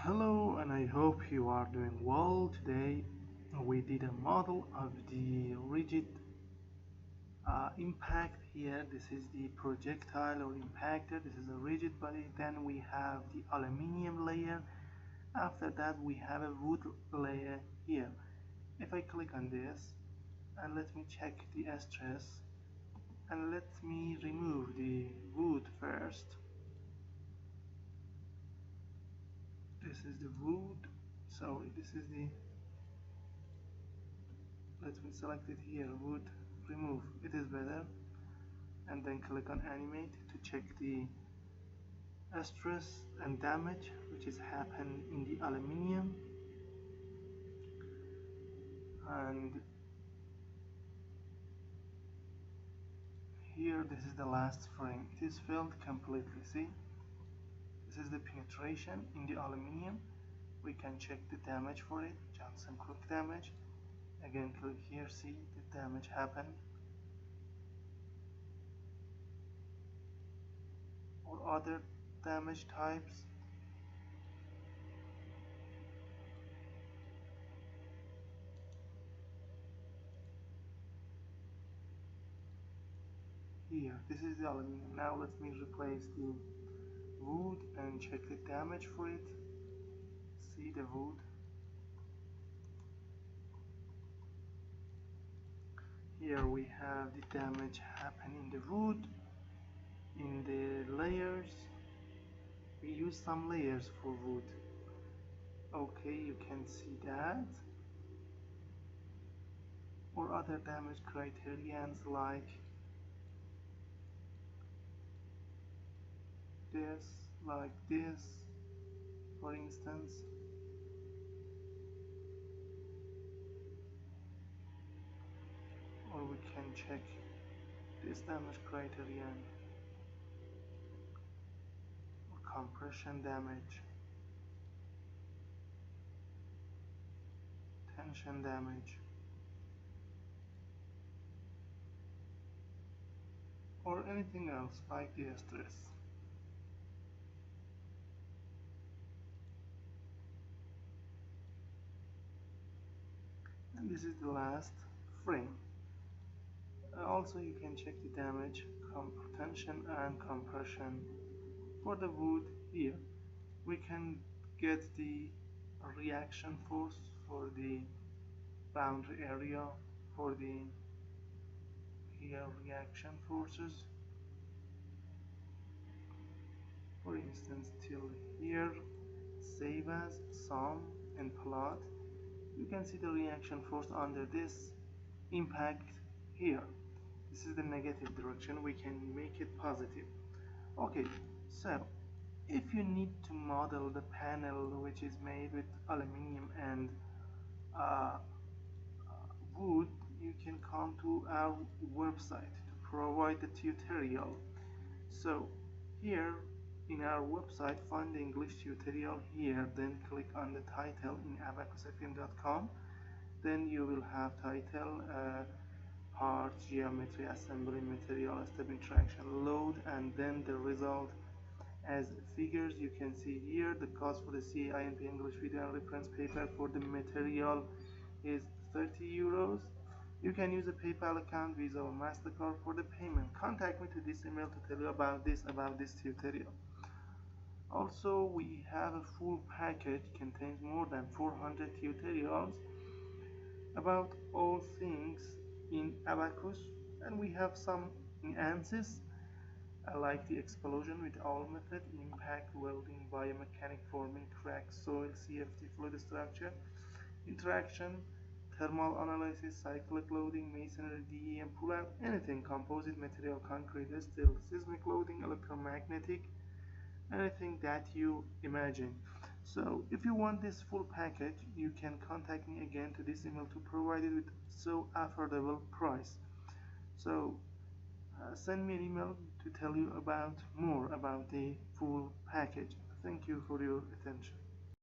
Hello, and I hope you are doing well. Today we did a model of the rigid impact here. This is the projectile or impactor. This is a rigid body. Then we have the aluminium layer. After that we have a wood layer here. If I click on this and let me check the stress and let me remove the wood first. This is the wood. So this is the, let me select it here, wood, remove, it is better, and then click on animate to check the stress and damage which is happened in the aluminium. And here this is the last frame, it is filled completely. See, this is the penetration in the aluminium. We can check the damage for it, Johnson quick damage. Again, click here, see the damage happened, or other damage types. Here, this is the aluminum. Now let me replace the wood and check the damage for it. See the wood. Here we have the damage happen in the wood, in the layers. We use some layers for wood. Okay, you can see that. Or other damage criterions like this, for instance. Or we can check this damage criterion, or compression damage, tension damage, or anything else like the stress. And this is the last frame. Also you can check the damage, tension and compression for the wood. Here we can get the reaction force for the boundary area, for the here reaction forces, for instance till here, save as, sum and plot. You can see the reaction force under this impact here. This is the negative direction, we can make it positive. Okay, so if you need to model the panel which is made with aluminium and wood, you can come to our website to provide the tutorial. So here in our website, find the English tutorial here, then click on the title in abaqus.com. Then you will have title, parts, geometry, assembly, material, step interaction, load, and then the result as figures. You can see here the cost for the CINP English video and reference paper for the material is 30 euros. You can use a PayPal account, Visa or MasterCard for the payment. Contact me to this email to tell you about this tutorial. Also, we have a full package, contains more than 400 tutorials about all things in Abaqus, and we have some nuances like the explosion with all method, impact, welding, biomechanic, forming, crack, soil, CFD, fluid structure, interaction, thermal analysis, cyclic loading, masonry, DEM, pull-out, anything, composite material, concrete, steel, seismic loading, electromagnetic, anything that you imagine. So if you want this full package, you can contact me again to this email to provide it with so affordable price. So send me an email to tell you about more about the full package. Thank you for your attention.